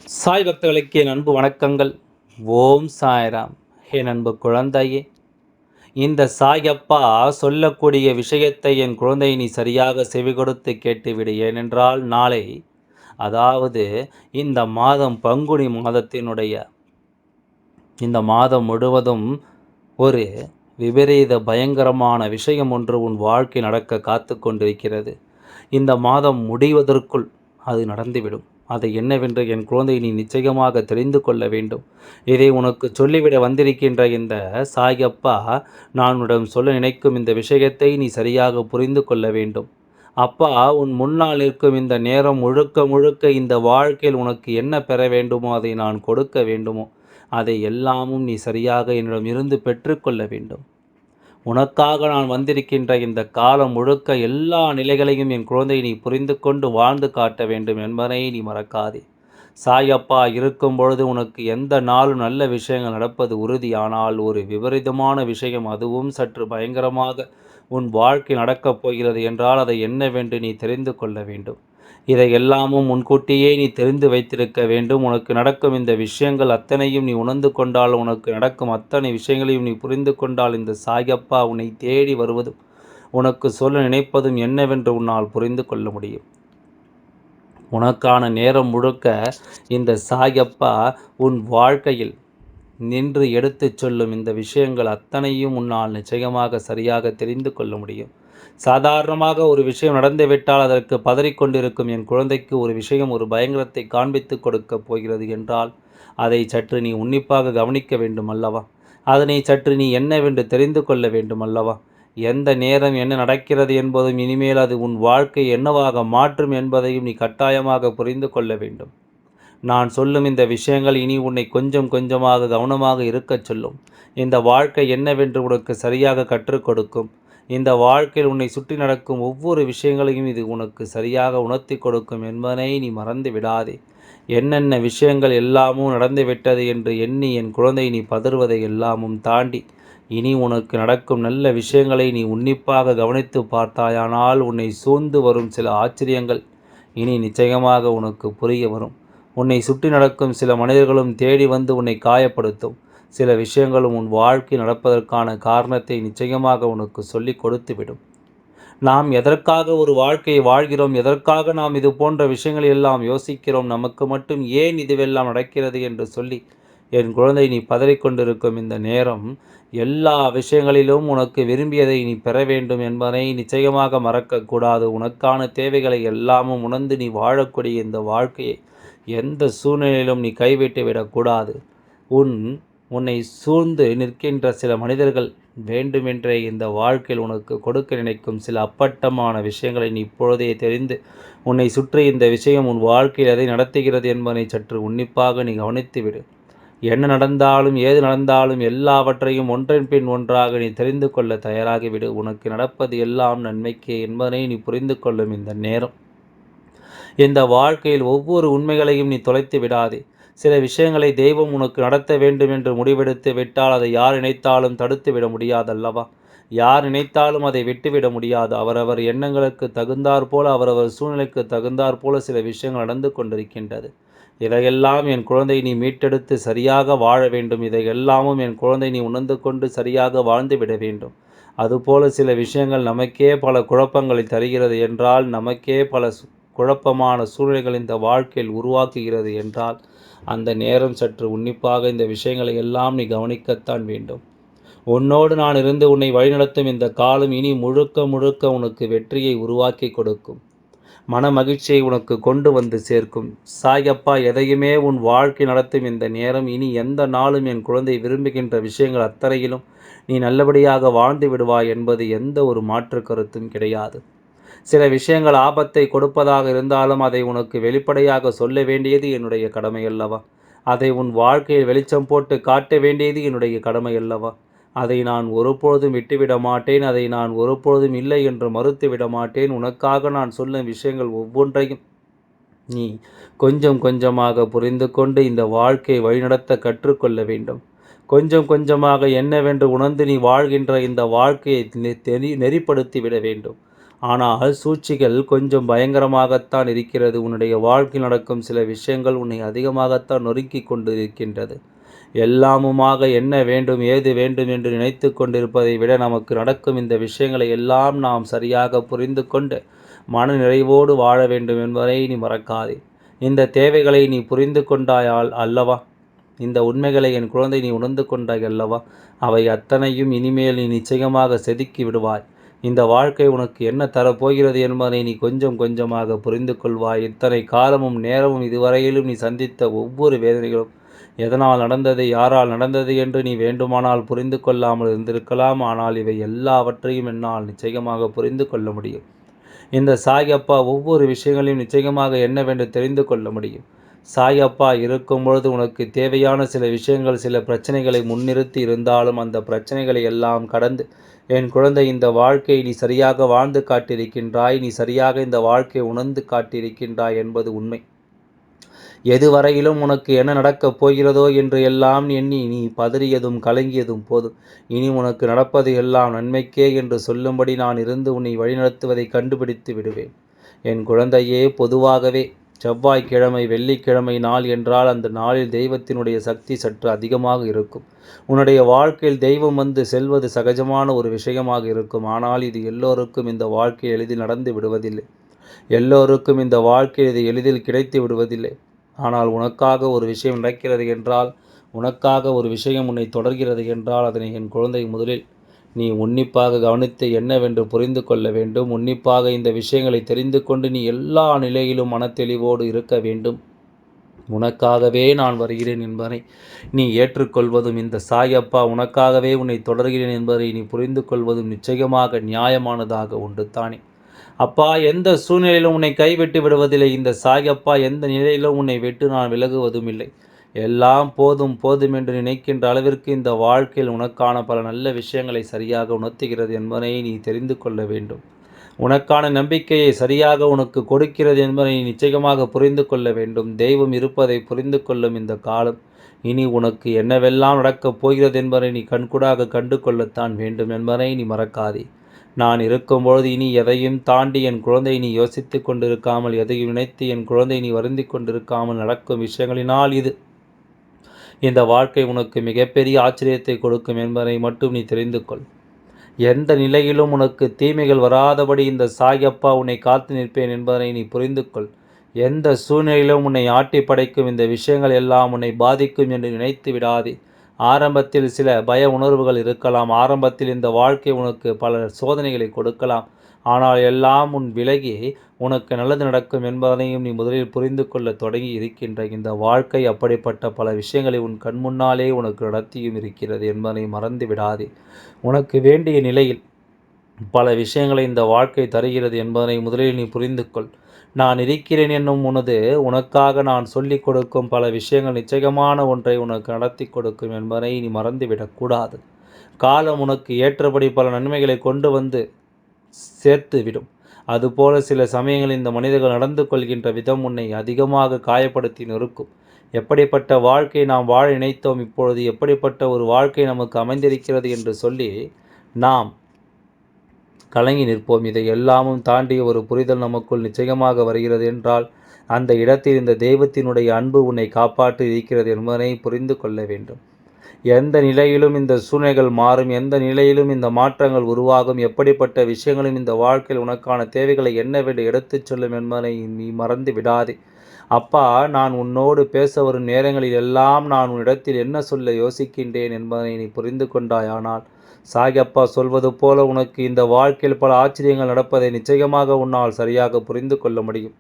சாய் பக்தர்களுக்கு என் அன்பு வணக்கங்கள். ஓம் சாய்ராம். என் அன்பு குழந்தையே, இந்த சாயப்பா சொல்லக்கூடிய விஷயத்தை என் குழந்தை நீ சரியாக செவிகொடுத்து கேட்டுவிடு. ஏனென்றால் நாளை, அதாவது இந்த மாதம் பங்குனி மாதத்தினுடைய இந்த மாதம் முழுவதும் ஒரு விபரீத பயங்கரமான விஷயம் ஒன்று உன் வாழ்க்கை நடக்க காத்து கொண்டிருக்கிறது. இந்த மாதம் முடிவதற்குள் அது நடந்துவிடும். அது என்னவென்று என் குழந்தை நீ நிச்சயமாக தெரிந்து கொள்ள வேண்டும். இதை உனக்கு சொல்லிவிட வந்திருக்கின்ற இந்த சாயப்பா, நான் உன்னிடம் சொல்ல நினைக்கும் இந்த விஷயத்தை நீ சரியாக புரிந்து கொள்ள வேண்டும். அப்பா, உன் முன்னால் நிற்கும் இந்த நேரம் முழுக்க முழுக்க இந்த வாழ்க்கையில் உனக்கு என்ன பெற வேண்டுமோ அதை நான் கொடுக்க வேண்டுமோ அதை எல்லாமும் நீ சரியாக என்னிடம் இருந்து பெற்றுக்கொள்ள வேண்டும். உனக்காக நான் வந்திருக்கின்ற இந்த காலம் முழுக்க எல்லா நிலைகளையும் என் குழந்தை நீ புரிந்து கொண்டு வாழ்ந்து காட்ட வேண்டும் என்பதை நீ மறக்காதே. சாயப்பா இருக்கும் பொழுது உனக்கு எந்த நாளும் நல்ல விஷயங்கள் நடப்பது உறுதி. ஆனால் ஒரு விபரீதமான விஷயம், அதுவும் சற்று பயங்கரமாக உன் வாழ்க்கை நடக்கப் போகிறது என்றால் அதை என்னவென்று நீ தெரிந்து கொள்ள வேண்டும். இதை எல்லாமும் முன்கூட்டியே நீ தெரிந்து வைத்திருக்க வேண்டும். உனக்கு நடக்கும் இந்த விஷயங்கள் அத்தனையும் நீ உணர்ந்து கொண்டால், உனக்கு நடக்கும் அத்தனை விஷயங்களையும் நீ புரிந்து கொண்டால், இந்த சாயப்பா உன்னை தேடி வருவதும் உனக்கு சொல்ல நினைப்பதும் என்னவென்று உன்னால் புரிந்து கொள்ள முடியும். உனக்கான நேரம் முழுக்க இந்த சாயப்பா உன் வாழ்க்கையில் நின்று எடுத்துச் சொல்லும் இந்த விஷயங்கள் அத்தனையும் உன்னால் நிச்சயமாக சரியாக தெரிந்து கொள்ள முடியும். சாதாரணமாக ஒரு விஷயம் நடந்துவிட்டால் அதற்கு பதறிக்கொண்டிருக்கும் என் குழந்தைக்கு ஒரு விஷயம் ஒரு பயங்கரத்தை காண்பித்து கொடுக்கப் போகிறது என்றால், அதை சற்று நீ உன்னிப்பாக கவனிக்க வேண்டும் அல்லவா? அதனை சற்று நீ என்னவென்று தெரிந்து கொள்ள வேண்டும் அல்லவா? எந்த நேரம் என்ன நடக்கிறது என்பதும், இனிமேல் அது உன் வாழ்க்கை என்னவாக மாற்றும் என்பதையும் நீ கட்டாயமாக புரிந்து கொள்ள வேண்டும். நான் சொல்லும் இந்த விஷயங்கள் இனி உன்னை கொஞ்சம் கொஞ்சமாக கவனமாக இருக்கச் சொல்லும். இந்த வாழ்க்கை என்னவென்று உனக்கு சரியாக கற்றுக் கொடுக்கும். இந்த வாழ்க்கையில் உன்னை சுற்றி நடக்கும் ஒவ்வொரு விஷயங்களையும் இது உனக்கு சரியாக உணர்த்தி கொடுக்கும் என்பதனை நீ மறந்து விடாதே. என்னென்ன விஷயங்கள் எல்லாமும் நடந்துவிட்டது என்று எண்ணி என் குழந்தை நீ பதறுவதை எல்லாமும் தாண்டி, இனி உனக்கு நடக்கும் நல்ல விஷயங்களை நீ உன்னிப்பாக கவனித்து பார்த்தாயானால் உன்னை சூழ்ந்து வரும் சில ஆச்சரியங்கள் இனி நிச்சயமாக உனக்கு புரிய வரும். உன்னை சுற்றி நடக்கும் சில மனிதர்களும் தேடி வந்து உன்னை காயப்படுத்தும் சில விஷயங்களும் உன் வாழ்க்கை நடப்பதற்கான காரணத்தை நிச்சயமாக உனக்கு சொல்லி கொடுத்துவிடும். நாம் எதற்காக ஒரு வாழ்க்கையை வாழ்கிறோம், எதற்காக நாம் இது போன்ற விஷயங்கள் எல்லாம் யோசிக்கிறோம், நமக்கு மட்டும் ஏன் இதுவெல்லாம் நடக்கிறது என்று சொல்லி என் குழந்தை நீ பதறிக்கொண்டிருக்கும் இந்த நேரம், எல்லா விஷயங்களிலும் உனக்கு விரும்பியதை நீ பெற வேண்டும் என்பதை நிச்சயமாக மறக்கக்கூடாது. உனக்கான தேவைகளை எல்லாமும் உணர்ந்து நீ வாழக்கூடிய இந்த வாழ்க்கையை எந்த சூழ்நிலையிலும் நீ கைவிட்டு விடக்கூடாது. உன்னை சூழ்ந்து நிற்கின்ற சில மனிதர்கள் வேண்டுமென்றே இந்த வாழ்க்கையில் உனக்கு கொடுக்க நினைக்கும் சில அப்பட்டமான விஷயங்களை நீ இப்பொழுதே தெரிந்து, உன்னை சுற்றி இந்த விஷயம் உன் வாழ்க்கையில் எதை நடத்துகிறது என்பதை சற்று உன்னிப்பாக நீ கவனித்துவிடு. என்ன நடந்தாலும் ஏது நடந்தாலும் எல்லாவற்றையும் ஒன்றன் பின் ஒன்றாக நீ தெரிந்து கொள்ள தயாராகிவிடு. உனக்கு நடப்பது எல்லாம் நன்மைக்கே என்பதனை நீ புரிந்து கொள்ளும் இந்த நேரம். இந்த வாழ்க்கையில் ஒவ்வொரு உண்மைகளையும் நீ தொலைத்து விடாதே. சில விஷயங்களை தெய்வம் உனக்கு நடத்த வேண்டும் என்று முடிவெடுத்து விட்டால் அதை யார் நினைத்தாலும் தடுத்து விட முடியாதல்லவா? யார் நினைத்தாலும் அதை விட்டுவிட முடியாது. அவரவர் எண்ணங்களுக்கு தகுந்தாற் போல, அவரவர் சூழ்நிலைக்கு தகுந்தாற் போல சில விஷயங்கள் நடந்து கொண்டிருக்கின்றது. இதையெல்லாம் என் குழந்தை நீ மீட்டெடுத்து சரியாக வாழ வேண்டும். இதையெல்லாமும் என் குழந்தை நீ உணர்ந்து கொண்டு சரியாக வாழ்ந்து விட வேண்டும். அதுபோல சில விஷயங்கள் நமக்கே பல குழப்பங்களை தருகிறது என்றால், நமக்கே பல குழப்பமான சூழ்நிலைகள் இந்த வாழ்க்கையில் உருவாக்குகிறது என்றால், அந்த நேரம் சற்று உன்னிப்பாக இந்த விஷயங்களை எல்லாம் நீ கவனிக்கத்தான் வேண்டும். உன்னோடு நான் இருந்து உன்னை வழிநடத்தும் இந்த காலம் இனி முழுக்க முழுக்க உனக்கு வெற்றியை உருவாக்கி கொடுக்கும். மன மகிழ்ச்சியை உனக்கு கொண்டு வந்து சேர்க்கும். சாயப்பா எதையுமே உன் வாழ்க்கை நடத்தும் இந்த நேரம் இனி எந்த நாளும் என் குழந்தை விரும்புகின்ற விஷயங்கள் அத்தனையிலும் நீ நல்லபடியாக வாழ்ந்து விடுவாய் என்பது எந்த ஒரு மாற்று கருத்தும் கிடையாது. சில விஷயங்கள் ஆபத்தை கொடுப்பதாக இருந்தாலும் அதை உனக்கு வெளிப்படையாக சொல்ல வேண்டியது என்னுடைய கடமை அல்லவா? அதை உன் வாழ்க்கையில் வெளிச்சம் போட்டு காட்ட வேண்டியது என்னுடைய கடமை அல்லவா? அதை நான் ஒருபொழுதும் விட்டுவிட மாட்டேன். அதை நான் ஒருபொழுதும் இல்லை என்று மறுத்து விட மாட்டேன். உனக்காக நான் சொல்லும் விஷயங்கள் ஒவ்வொன்றையும் நீ கொஞ்சம் கொஞ்சமாக புரிந்து கொண்டு இந்த வாழ்க்கையை வழிநடத்த கற்றுக்கொள்ள வேண்டும். கொஞ்சம் கொஞ்சமாக என்னவென்று உணர்ந்து நீ வாழ்கின்ற இந்த வாழ்க்கையை நெறிப்படுத்தி விட வேண்டும். ஆனால் சூழ்ச்சிகள் கொஞ்சம் பயங்கரமாகத்தான் இருக்கிறது. உன்னுடைய வாழ்க்கையில் நடக்கும் சில விஷயங்கள் உன்னை அதிகமாகத்தான் நொறுக்கிக் கொண்டு இருக்கின்றது. எல்லாமுமாக என்ன வேண்டும் ஏது வேண்டும் என்று நினைத்து கொண்டிருப்பதை விட நமக்கு நடக்கும் இந்த விஷயங்களை எல்லாம் நாம் சரியாக புரிந்து கொண்டு மன நிறைவோடு வாழ வேண்டும் என்பதை நீ மறக்காதே. இந்த தேவைகளை நீ புரிந்து கொண்டாயால் அல்லவா, இந்த உண்மைகளை என் குழந்தை நீ உணர்ந்து கொண்டாய் அல்லவா, அவை அத்தனையும் இனிமேல் நீ நிச்சயமாக செதுக்கி விடுவாய். இந்த வாழ்க்கை உனக்கு என்ன தரப்போகிறது என்பதை நீ கொஞ்சம் கொஞ்சமாக புரிந்து கொள்வாய். இத்தனை காலமும் நேரமும் இதுவரையிலும் நீ சந்தித்த ஒவ்வொரு வேதனைகளும் எதனால் நடந்தது, யாரால் நடந்தது என்று நீ வேண்டுமானால் புரிந்து கொள்ளாமல் இருந்திருக்கலாம். ஆனால் இவை எல்லாவற்றையும் என்னால் நிச்சயமாக புரிந்து கொள்ள முடியும். இந்த சாயப்பா ஒவ்வொரு விஷயங்களையும் நிச்சயமாக என்னவென்று தெரிந்து கொள்ள முடியும். சாயப்பா இருக்கும் பொழுது உனக்கு தேவையான சில விஷயங்கள், சில பிரச்சனைகளை முன்னிறுத்தி இருந்தாலும் அந்த பிரச்சனைகளை எல்லாம் கடந்து என் குழந்தை இந்த வாழ்க்கையை நீ சரியாக வாழ்ந்து காட்டியிருக்கின்றாய். நீ சரியாக இந்த வாழ்க்கையை உணர்ந்து காட்டியிருக்கின்றாய் என்பது உண்மை. எதுவரையிலும் உனக்கு என்ன நடக்கப் போகிறதோ என்று எல்லாம் எண்ணி நீ பதறியதும் கலங்கியதும் போதும். இனி உனக்கு நடப்பது எல்லாம் நன்மைக்கே என்று சொல்லும்படி நான் இருந்து உன்னை வழிநடத்துவதை கண்டுபிடித்து விடுவேன். என் குழந்தையே, பொதுவாகவே செவ்வாய்க்கிழமை வெள்ளிக்கிழமை நாள் என்றால் அந்த நாளில் தெய்வத்தினுடைய சக்தி சற்று அதிகமாக இருக்கும். உன்னுடைய வாழ்க்கையில் தெய்வம் வந்து செல்வது சகஜமான ஒரு விஷயமாக இருக்கும். ஆனால் இது எல்லோருக்கும் இந்த வாழ்க்கை எளிதில் நடந்து விடுவதில்லை. எல்லோருக்கும் இந்த வாழ்க்கையில் இது எளிதில் கிடைத்து விடுவதில்லை. ஆனால் உனக்காக ஒரு விஷயம் நடக்கிறது என்றால், உனக்காக ஒரு விஷயம் உன்னை தொடர்கிறது என்றால் அதனை என் குழந்தை முதலில் நீ உன்னிப்பாக கவனித்து என்னவென்று புரிந்து கொள்ள வேண்டும். உன்னிப்பாக இந்த விஷயங்களை தெரிந்து கொண்டு நீ எல்லா நிலையிலும் மனத்தெளிவோடு இருக்க வேண்டும். உனக்காகவே நான் வருகிறேன் என்பதை நீ ஏற்றுக்கொள்வதும், இந்த சாயப்பா உனக்காகவே உன்னை தொடர்கிறேன் என்பதை நீ புரிந்து கொள்வதும் நிச்சயமாக நியாயமானதாக உண்டு தானே. அப்பா எந்த சூழ்நிலையிலும் உன்னை கைவிட்டு விடுவதில்லை. இந்த சாயப்பா எந்த நிலையிலும் உன்னை விட்டு நான் விலகுவதும் இல்லை. எல்லாம் போதும் போதும் என்று நினைக்கின்ற அளவிற்கு இந்த வாழ்க்கையில் உனக்கான பல நல்ல விஷயங்களை சரியாக உணர்த்துகிறது என்பதை நீ தெரிந்து கொள்ள வேண்டும். உனக்கான நம்பிக்கையை சரியாக உனக்கு கொடுக்கிறது என்பதை நீ நிச்சயமாக புரிந்து கொள்ள வேண்டும். தெய்வம் இருப்பதை புரிந்து கொள்ளும் இந்த காலம் இனி உனக்கு என்னவெல்லாம் நடக்கப் போகிறது என்பதை நீ கண்கூடாக கண்டு கொள்ளத்தான் வேண்டும் என்பதை நீ மறக்காதே. நான் இருக்கும்பொழுது இனி எதையும் தாண்டி என் குழந்தை நீ யோசித்து கொண்டிருக்காமல், எதையும் நினைத்து என் குழந்தை நீ வருந்தி கொண்டிருக்காமல் நடக்கும் விஷயங்களினால் இந்த வாழ்க்கை உனக்கு மிகப்பெரிய ஆச்சரியத்தை கொடுக்கும் என்பதை மட்டும் நீ தெரிந்து கொள். எந்த நிலையிலும் உனக்கு தீமைகள் வராதபடி இந்த சாயப்பா உன்னை காத்து நிற்பேன் என்பதை நீ புரிந்து கொள். எந்த சூழ்நிலையிலும் உன்னை ஆட்டி படைக்கும் இந்த விஷயங்கள் எல்லாம் உன்னை பாதிக்கும் என்று நினைத்து விடாதே. ஆரம்பத்தில் சில பய உணர்வுகள் இருக்கலாம். ஆரம்பத்தில் இந்த வாழ்க்கை உனக்கு பல சோதனைகளை கொடுக்கலாம். ஆனால் எல்லாம் உன் விலகி உனக்கு நல்லது நடக்கும் என்பதையும் நீ முதலில் புரிந்து கொள்ள தொடங்கி இருக்கின்ற இந்த வாழ்க்கை அப்படிப்பட்ட பல விஷயங்களை உன் கண்முன்னாலே உனக்கு நடத்தியும் இருக்கிறது என்பதை மறந்து விடாதே. உனக்கு வேண்டிய நிலையில் பல விஷயங்களை இந்த வாழ்க்கை தருகிறது என்பதனை முதலில் நீ புரிந்து கொள். நான் இருக்கிறேன் என்னும் உனக்காக நான் சொல்லிக் கொடுக்கும் பல விஷயங்கள் நிச்சயமான ஒன்றை உனக்கு நடத்தி கொடுக்கும் என்பதை நீ மறந்துவிடக்கூடாது. காலம் உனக்கு ஏற்றபடி பல நன்மைகளை கொண்டு வந்து சேர்த்து விடும். அதுபோல சில சமயங்களில் இந்த மனிதர்கள் நடந்து கொள்கின்ற விதம் உன்னை அதிகமாக காயப்படுத்தி நொறுக்கும். எப்படிப்பட்ட வாழ்க்கை நாம் வாழ நினைத்தோம், இப்பொழுது எப்படிப்பட்ட ஒரு வாழ்க்கை நமக்கு அமைந்திருக்கிறது என்று சொல்லி நாம் கலங்கி நிற்போம். இதை எல்லாமும் தாண்டிய ஒரு புரிதல் நமக்குள் நிச்சயமாக வருகிறது என்றால் அந்த இடத்தில் இந்த தெய்வத்தினுடைய அன்பு உன்னை காப்பாற்றி இருக்கிறது என்பதை புரிந்து கொள்ள வேண்டும். எந்த நிலையிலும் இந்த சூழ்நிலைகள் மாறும், எந்த நிலையிலும் இந்த மாற்றங்கள் உருவாகும், எப்படிப்பட்ட விஷயங்களும் இந்த வாழ்க்கையில் உனக்கான தேவைகளை என்னவென்று எடுத்துச் சொல்லும் என்பதை நீ மறந்து விடாதே. அப்பா, நான் உன்னோடு பேச வரும் நேரங்களில் எல்லாம் நான் உன்னிடத்தில் என்ன சொல்ல யோசிக்கின்றேன் என்பதை நீ புரிந்து கொண்டாயானால் சாயப்பா சொல்வது போல உனக்கு இந்த வாழ்க்கையில் பல ஆச்சரியங்கள் நடப்பதை நிச்சயமாக உன்னால் சரியாக புரிந்து கொள்ள முடியும்.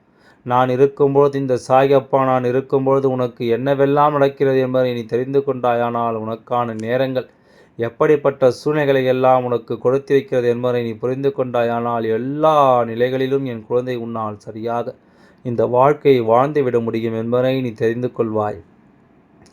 நான் இருக்கும்பொழுது இந்த சாயப்பா நான் இருக்கும்பொழுது உனக்கு என்னவெல்லாம் நடக்கிறது என்பதை நீ தெரிந்து கொண்டாயானால் உனக்கான நேரங்கள் எப்படிப்பட்ட சூழ்நிலைகளை எல்லாம் உனக்கு கொடுத்திருக்கிறது என்பதை நீ புரிந்து கொண்டாயானால் எல்லா நிலைகளிலும் என் குழந்தை உன்னால் சரியாக இந்த வாழ்க்கையை வாழ்ந்துவிட முடியும் என்பதை நீ தெரிந்து கொள்வாய்.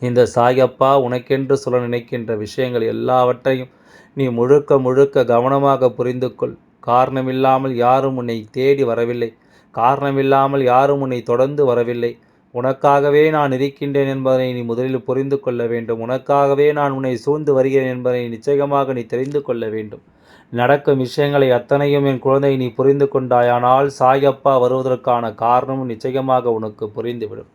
இந்த சாயப்பா உனக்கென்று சொல்ல நினைக்கின்ற விஷயங்கள் எல்லாவற்றையும் நீ முழுக்க முழுக்க கவனமாக புரிந்து கொள். காரணமில்லாமல் யாரும் உன்னை தேடி வரவில்லை. காரணமில்லாமல் யாரும் உன்னை தொடர்ந்து வரவில்லை. உனக்காகவே நான் இருக்கின்றேன் என்பதனை நீ முதலில் புரிந்து கொள்ள வேண்டும். உனக்காகவே நான் உன்னை சூழ்ந்து வருகிறேன் என்பதை நிச்சயமாக நீ தெரிந்து கொள்ள வேண்டும். நடக்கும் விஷயங்களை அத்தனையும் என் குழந்தை நீ புரிந்து கொண்டாயானால் சாயப்பா வருவதற்கான காரணம் நிச்சயமாக உனக்கு புரிந்துவிடும்.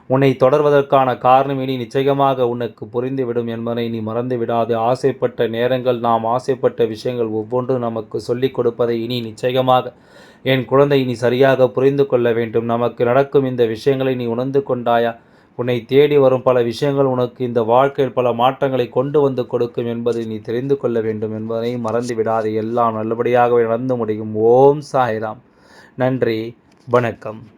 உன்னை தொடர்வதற்கான காரணம் இனி நிச்சயமாக உனக்கு புரிந்துவிடும் என்பதை நீ மறந்து விடாது. ஆசைப்பட்ட நேரங்கள், நாம் ஆசைப்பட்ட விஷயங்கள் ஒவ்வொன்றும் நமக்கு சொல்லிக் கொடுப்பதை இனி நிச்சயமாக என் குழந்தை நீ சரியாக புரிந்து கொள்ள வேண்டும். நமக்கு நடக்கும் இந்த விஷயங்களை நீ உணர்ந்து கொண்டாயா? உன்னை தேடி வரும் பல விஷயங்கள் உனக்கு இந்த வாழ்க்கையில் பல மாற்றங்களை கொண்டு வந்து கொடுக்கும் என்பதை நீ தெரிந்து கொள்ள வேண்டும் என்பதை மறந்து விடாது. எல்லாம் நல்லபடியாகவே நடந்து முடியும். ஓம் சாய்ராம். நன்றி. வணக்கம்.